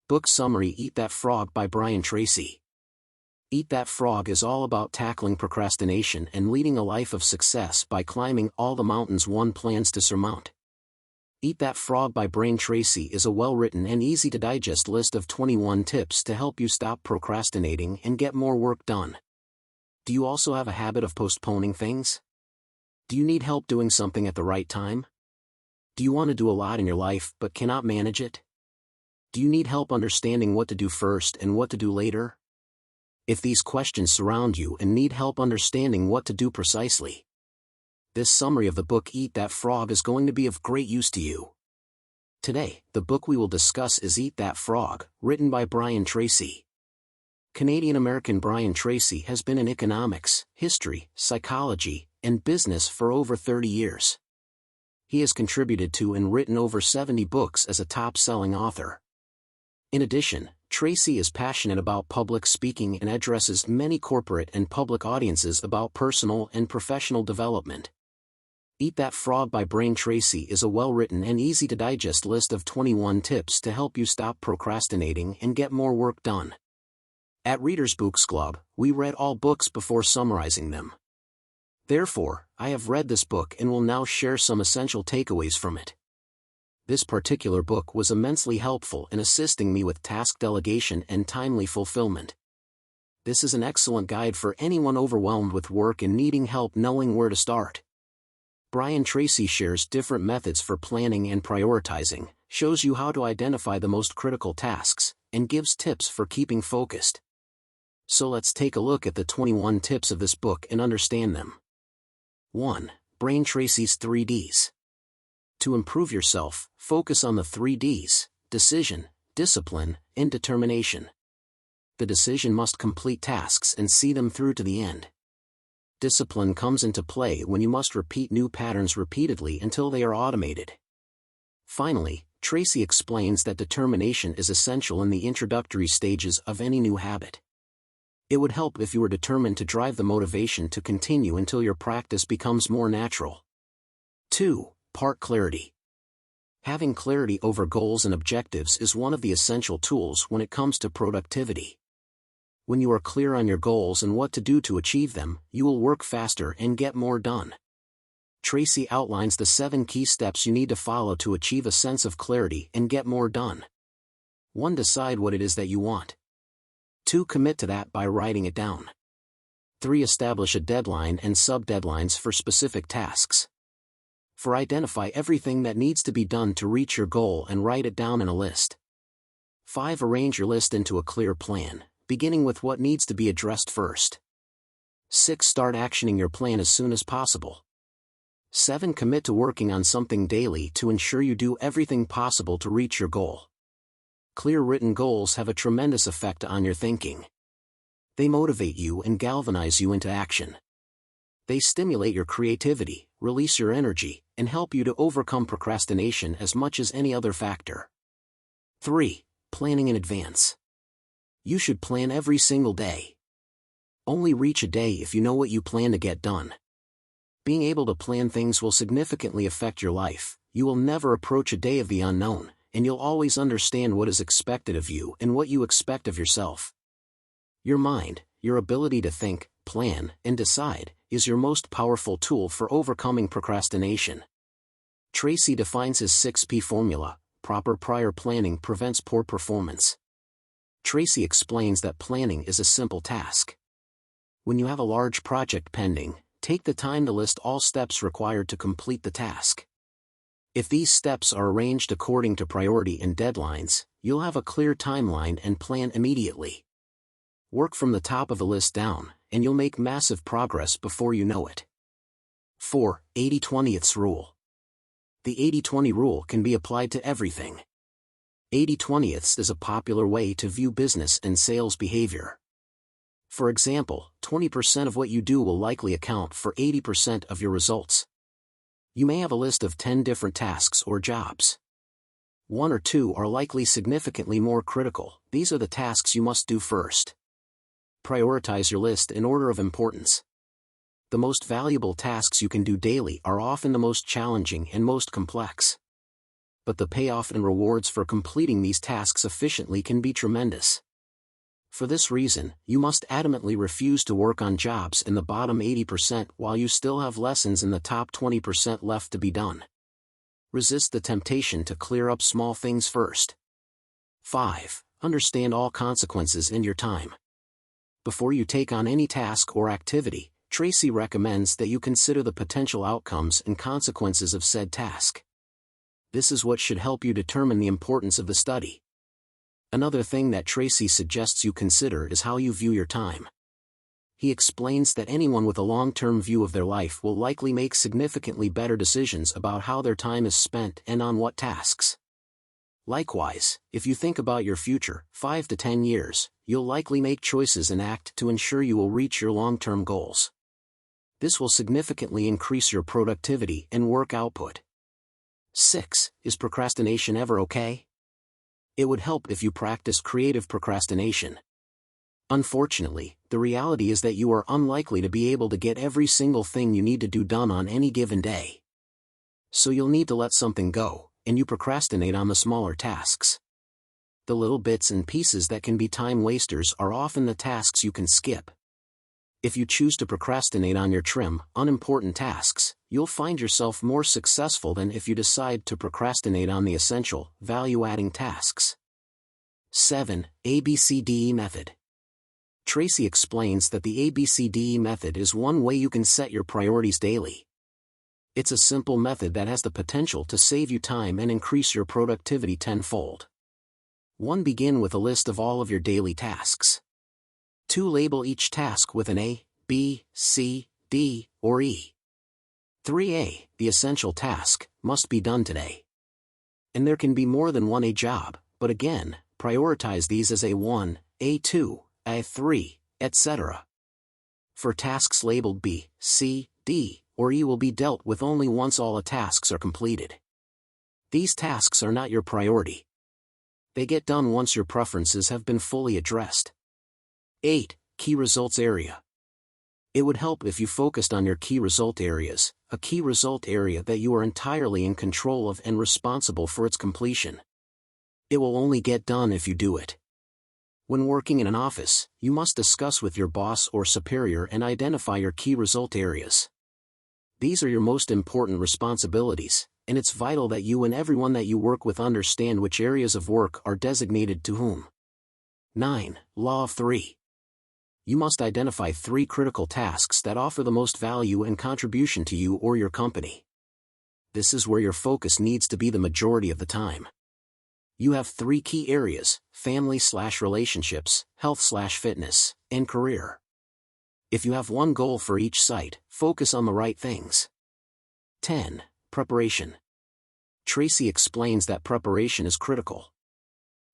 Book Summary: Eat That Frog by Brain Tracy. Eat That Frog is all about tackling procrastination and leading a life of success by climbing all the mountains one plans to surmount. Eat That Frog by Brain Tracy is a well-written and easy-to-digest list of 21 tips to help you stop procrastinating and get more work done. Do you also have a habit of postponing things? Do you need help doing something at the right time? Do you want to do a lot in your life but cannot manage it? Do you need help understanding what to do first and what to do later? If these questions surround you and need help understanding what to do precisely, this summary of the book Eat That Frog is going to be of great use to you. Today, the book we will discuss is Eat That Frog, written by Brain Tracy. Canadian-American Brain Tracy has been in economics, history, psychology, and business for over 30 years. He has contributed to and written over 70 books as a top-selling author. In addition, Tracy is passionate about public speaking and addresses many corporate and public audiences about personal and professional development. Eat That Frog by Brain Tracy is a well-written and easy-to-digest list of 21 tips to help you stop procrastinating and get more work done. At Readers Books Club, we read all books before summarizing them. Therefore, I have read this book and will now share some essential takeaways from it. This particular book was immensely helpful in assisting me with task delegation and timely fulfillment. This is an excellent guide for anyone overwhelmed with work and needing help knowing where to start. Brain Tracy shares different methods for planning and prioritizing, shows you how to identify the most critical tasks, and gives tips for keeping focused. So let's take a look at the 21 tips of this book and understand them. 1. Brain Tracy's 3 Ds. To improve yourself, focus on the 3 Ds: decision, discipline, and determination. The decision must complete tasks and see them through to the end. Discipline comes into play when you must repeat new patterns repeatedly until they are automated. Finally, Tracy explains that determination is essential in the introductory stages of any new habit. It would help if you were determined to drive the motivation to continue until your practice becomes more natural. 2. Part clarity. Having clarity over goals and objectives is one of the essential tools when it comes to productivity. When you are clear on your goals and what to do to achieve them, you will work faster and get more done. Tracy outlines the 7 key steps you need to follow to achieve a sense of clarity and get more done. 1. Decide what it is that you want. 2. Commit to that by writing it down. 3. Establish a deadline and sub-deadlines for specific tasks. 4. Identify everything that needs to be done to reach your goal and write it down in a list. 5. Arrange your list into a clear plan, beginning with what needs to be addressed first. 6. Start actioning your plan as soon as possible. 7. Commit to working on something daily to ensure you do everything possible to reach your goal. Clear written goals have a tremendous effect on your thinking. They motivate you and galvanize you into action. They stimulate your creativity, release your energy, and help you to overcome procrastination as much as any other factor. 3. Planning in advance. You should plan every single day. Only reach a day if you know what you plan to get done. Being able to plan things will significantly affect your life. You will never approach a day of the unknown, and you'll always understand what is expected of you and what you expect of yourself. Your mind, your ability to think, plan, and decide, is your most powerful tool for overcoming procrastination. Tracy defines his 6P formula: proper prior planning prevents poor performance. Tracy explains that planning is a simple task. When you have a large project pending, take the time to list all steps required to complete the task. If these steps are arranged according to priority and deadlines, you'll have a clear timeline and plan immediately. Work from the top of the list down, and you'll make massive progress before you know it. 4. 80-20ths rule. The 80-20 rule can be applied to everything. 80-20ths is a popular way to view business and sales behavior. For example, 20% of what you do will likely account for 80% of your results. You may have a list of 10 different tasks or jobs. 1 or 2 are likely significantly more critical. These are the tasks you must do first. Prioritize your list in order of importance. The most valuable tasks you can do daily are often the most challenging and most complex. but the payoff and rewards for completing these tasks efficiently can be tremendous. For this reason, you must adamantly refuse to work on jobs in the bottom 80% while you still have lessons in the top 20% left to be done. Resist the temptation to clear up small things first. 5. Understand all consequences in your time. Before you take on any task or activity, Tracy recommends that you consider the potential outcomes and consequences of said task. This is what should help you determine the importance of the study. Another thing that Tracy suggests you consider is how you view your time. He explains that anyone with a long-term view of their life will likely make significantly better decisions about how their time is spent and on what tasks. Likewise, if you think about your future, 5 to 10 years, you'll likely make choices and act to ensure you will reach your long-term goals. This will significantly increase your productivity and work output. 6. Is procrastination ever okay? It would help if you practice creative procrastination. Unfortunately, the reality is that you are unlikely to be able to get every single thing you need to do done on any given day. So you'll need to let something go, and you procrastinate on the smaller tasks. The little bits and pieces that can be time wasters are often the tasks you can skip. If you choose to procrastinate on your unimportant tasks, you'll find yourself more successful than if you decide to procrastinate on the essential, value-adding tasks. 7. ABCDE method. Tracy explains that the ABCDE method is one way you can set your priorities daily. It's a simple method that has the potential to save you time and increase your productivity tenfold. 1. Begin with a list of all of your daily tasks. 2. Label each task with an A, B, C, D, or E. 3A. The essential task must be done today. And there can be more than one A job, but again, prioritize these as A1, A2, A3, etc. For tasks labeled B, C, D, or E will be dealt with only once all the tasks are completed. These tasks are not your priority. They get done once your preferences have been fully addressed. 8. Key results area. It would help if you focused on your key result areas, a key result area that you are entirely in control of and responsible for its completion. It will only get done if you do it. When working in an office, you must discuss with your boss or superior and identify your key result areas. These are your most important responsibilities, and it's vital that you and everyone that you work with understand which areas of work are designated to whom. 9. Law of 3. You must identify 3 critical tasks that offer the most value and contribution to you or your company. This is where your focus needs to be the majority of the time. You have 3 key areas: family/relationships, health/fitness, and career. If you have one goal for each site, focus on the right things. 10. Preparation. Tracy explains that preparation is critical.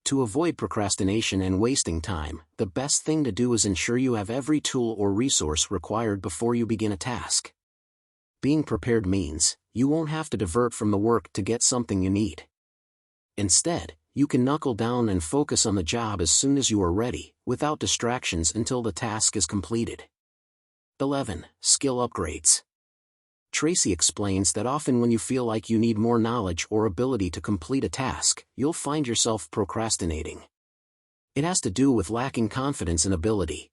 To avoid procrastination and wasting time, the best thing to do is ensure you have every tool or resource required before you begin a task. Being prepared means you won't have to divert from the work to get something you need. Instead, you can knuckle down and focus on the job as soon as you are ready, without distractions until the task is completed. 11. Skill upgrades. Tracy explains that often when you feel like you need more knowledge or ability to complete a task, you'll find yourself procrastinating. It has to do with lacking confidence and ability.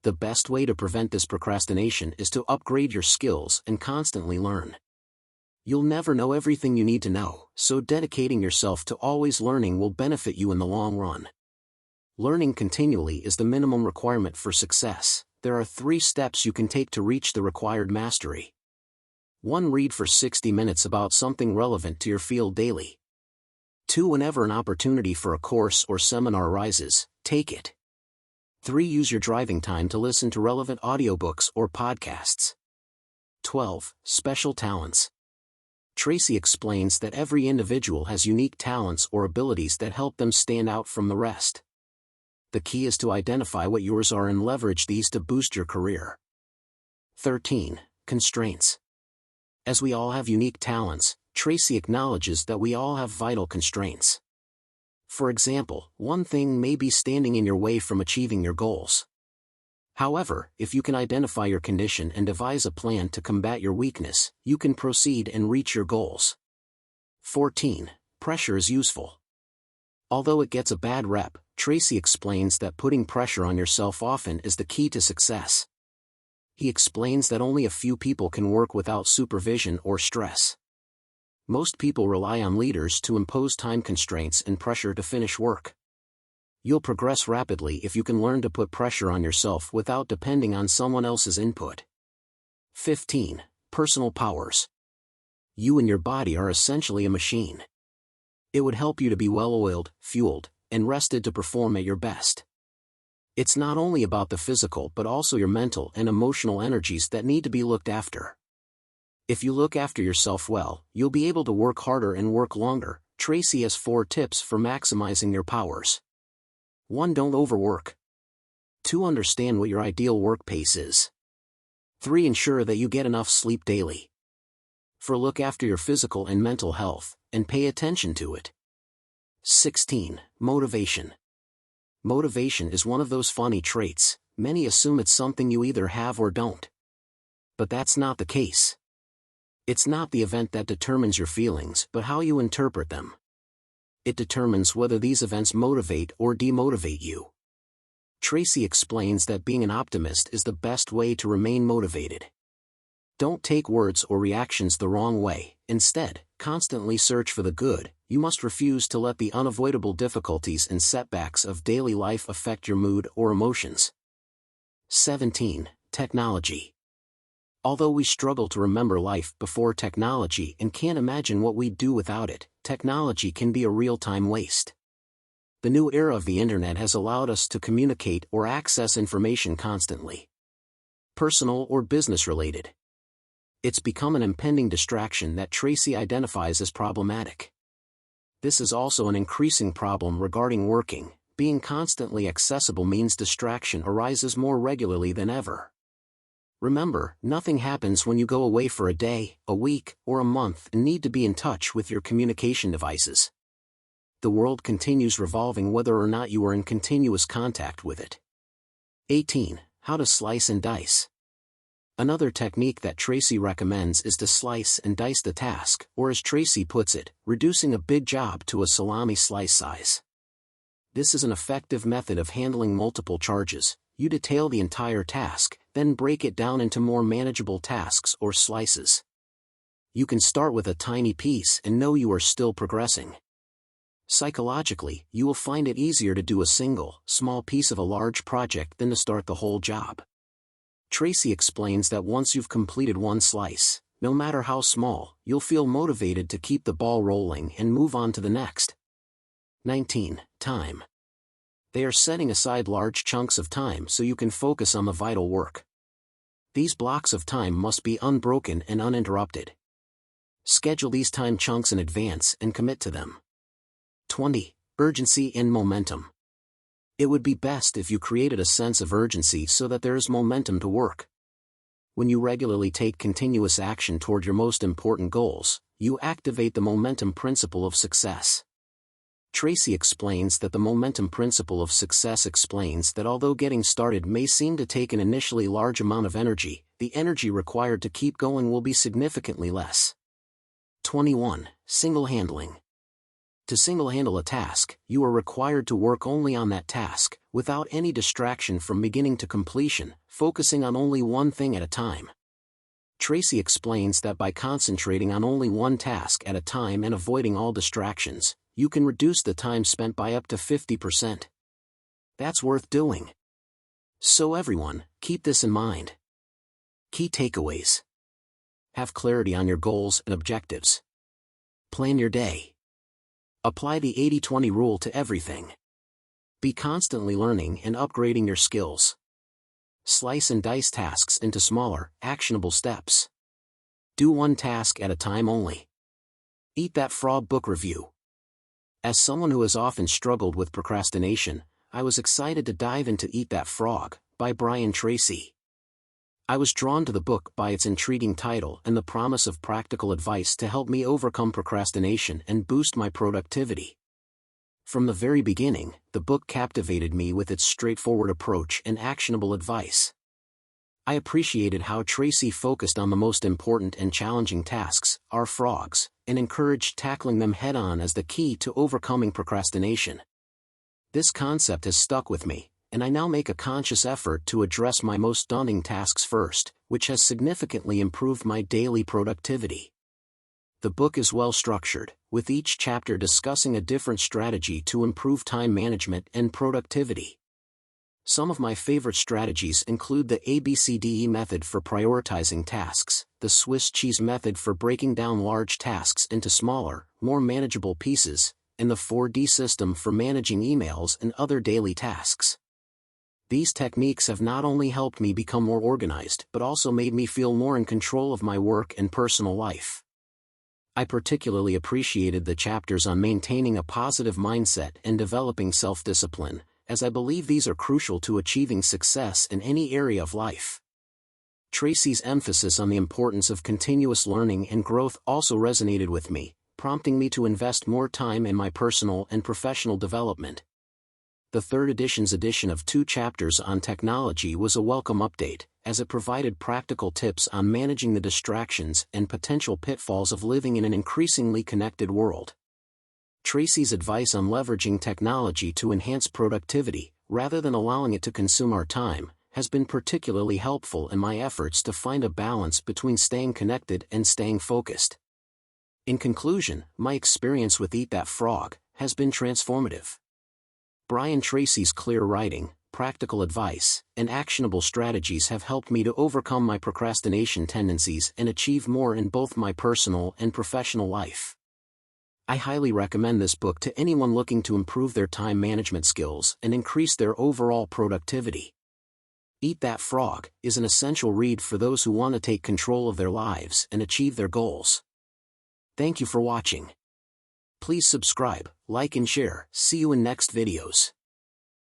The best way to prevent this procrastination is to upgrade your skills and constantly learn. You'll never know everything you need to know, so dedicating yourself to always learning will benefit you in the long run. Learning continually is the minimum requirement for success. There are 3 steps you can take to reach the required mastery. 1. Read for 60 minutes about something relevant to your field daily. 2. Whenever an opportunity for a course or seminar arises, take it. 3. Use your driving time to listen to relevant audiobooks or podcasts. 12. Special talents. Tracy explains that every individual has unique talents or abilities that help them stand out from the rest. The key is to identify what yours are and leverage these to boost your career. 13. Constraints. As we all have unique talents, Tracy acknowledges that we all have vital constraints. For example, one thing may be standing in your way from achieving your goals. However, if you can identify your condition and devise a plan to combat your weakness, you can proceed and reach your goals. 14. pressure is useful. Although it gets a bad rep, Tracy explains that putting pressure on yourself often is the key to success. He explains that only a few people can work without supervision or stress. Most people rely on leaders to impose time constraints and pressure to finish work. You'll progress rapidly if you can learn to put pressure on yourself without depending on someone else's input. 15. Personal powers. You and your body are essentially a machine. It would help you to be well-oiled, fueled, and rested to perform at your best. It's not only about the physical but also your mental and emotional energies that need to be looked after. If you look after yourself well, you'll be able to work harder and work longer. Tracy has 4 tips for maximizing your powers. 1. Don't overwork. 2. Understand what your ideal work pace is. 3. Ensure that you get enough sleep daily. 4. Look after your physical and mental health, and pay attention to it. 16. Motivation. Motivation is one of those funny traits. Many assume it's something you either have or don't. But that's not the case. It's not the event that determines your feelings, but how you interpret them. It determines whether these events motivate or demotivate you. Tracy explains that being an optimist is the best way to remain motivated. Don't take words or reactions the wrong way. Instead, constantly search for the good. You must refuse to let the unavoidable difficulties and setbacks of daily life affect your mood or emotions. 17. Technology. Although we struggle to remember life before technology and can't imagine what we'd do without it, technology can be a real-time waste. The new era of the internet has allowed us to communicate or access information constantly. Personal or business-related. It's become an impending distraction that Tracy identifies as problematic. This is also an increasing problem regarding working. Being constantly accessible means distraction arises more regularly than ever. Remember, nothing happens when you go away for a day, a week, or a month and need to be in touch with your communication devices. The world continues revolving whether or not you are in continuous contact with it. 18. How to slice and dice. Another technique that Tracy recommends is to slice and dice the task, or as Tracy puts it, reducing a big job to a salami slice size. This is an effective method of handling multiple charges. You detail the entire task, then break it down into more manageable tasks or slices. You can start with a tiny piece and know you are still progressing. Psychologically, you will find it easier to do a single, small piece of a large project than to start the whole job. Tracy explains that once you've completed one slice, no matter how small, you'll feel motivated to keep the ball rolling and move on to the next. 19. Time. They are setting aside large chunks of time so you can focus on the vital work. These blocks of time must be unbroken and uninterrupted. Schedule these time chunks in advance and commit to them. 20. Urgency and momentum. It would be best if you created a sense of urgency so that there is momentum to work. When you regularly take continuous action toward your most important goals, you activate the momentum principle of success. Tracy explains that the momentum principle of success explains that although getting started may seem to take an initially large amount of energy, the energy required to keep going will be significantly less. 21. Single-handling. To single-handle a task, you are required to work only on that task, without any distraction from beginning to completion, focusing on only one thing at a time. Tracy explains that by concentrating on only one task at a time and avoiding all distractions, you can reduce the time spent by up to 50%. That's worth doing. So everyone, keep this in mind. Key takeaways. Have clarity on your goals and objectives. Plan your day. Apply the 80-20 rule to everything. Be constantly learning and upgrading your skills. Slice and dice tasks into smaller, actionable steps. Do one task at a time only. Eat That Frog book review. As someone who has often struggled with procrastination, I was excited to dive into Eat That Frog, by Brain Tracy. I was drawn to the book by its intriguing title and the promise of practical advice to help me overcome procrastination and boost my productivity. From the very beginning, the book captivated me with its straightforward approach and actionable advice. I appreciated how Tracy focused on the most important and challenging tasks, our frogs, and encouraged tackling them head-on as the key to overcoming procrastination. This concept has stuck with me, and I now make a conscious effort to address my most daunting tasks first, which has significantly improved my daily productivity. The book is well structured, with each chapter discussing a different strategy to improve time management and productivity. Some of my favorite strategies include the ABCDE method for prioritizing tasks, the Swiss cheese method for breaking down large tasks into smaller, more manageable pieces, and the 4D system for managing emails and other daily tasks. These techniques have not only helped me become more organized but also made me feel more in control of my work and personal life. I particularly appreciated the chapters on maintaining a positive mindset and developing self-discipline, as I believe these are crucial to achieving success in any area of life. Tracy's emphasis on the importance of continuous learning and growth also resonated with me, prompting me to invest more time in my personal and professional development. The third edition's addition of 2 chapters on technology was a welcome update, as it provided practical tips on managing the distractions and potential pitfalls of living in an increasingly connected world. Tracy's advice on leveraging technology to enhance productivity, rather than allowing it to consume our time, has been particularly helpful in my efforts to find a balance between staying connected and staying focused. In conclusion, my experience with Eat That Frog has been transformative. Brain Tracy's clear writing, practical advice, and actionable strategies have helped me to overcome my procrastination tendencies and achieve more in both my personal and professional life. I highly recommend this book to anyone looking to improve their time management skills and increase their overall productivity. Eat That Frog is an essential read for those who want to take control of their lives and achieve their goals. Thank you for watching. Please subscribe, like and share. See you in next videos.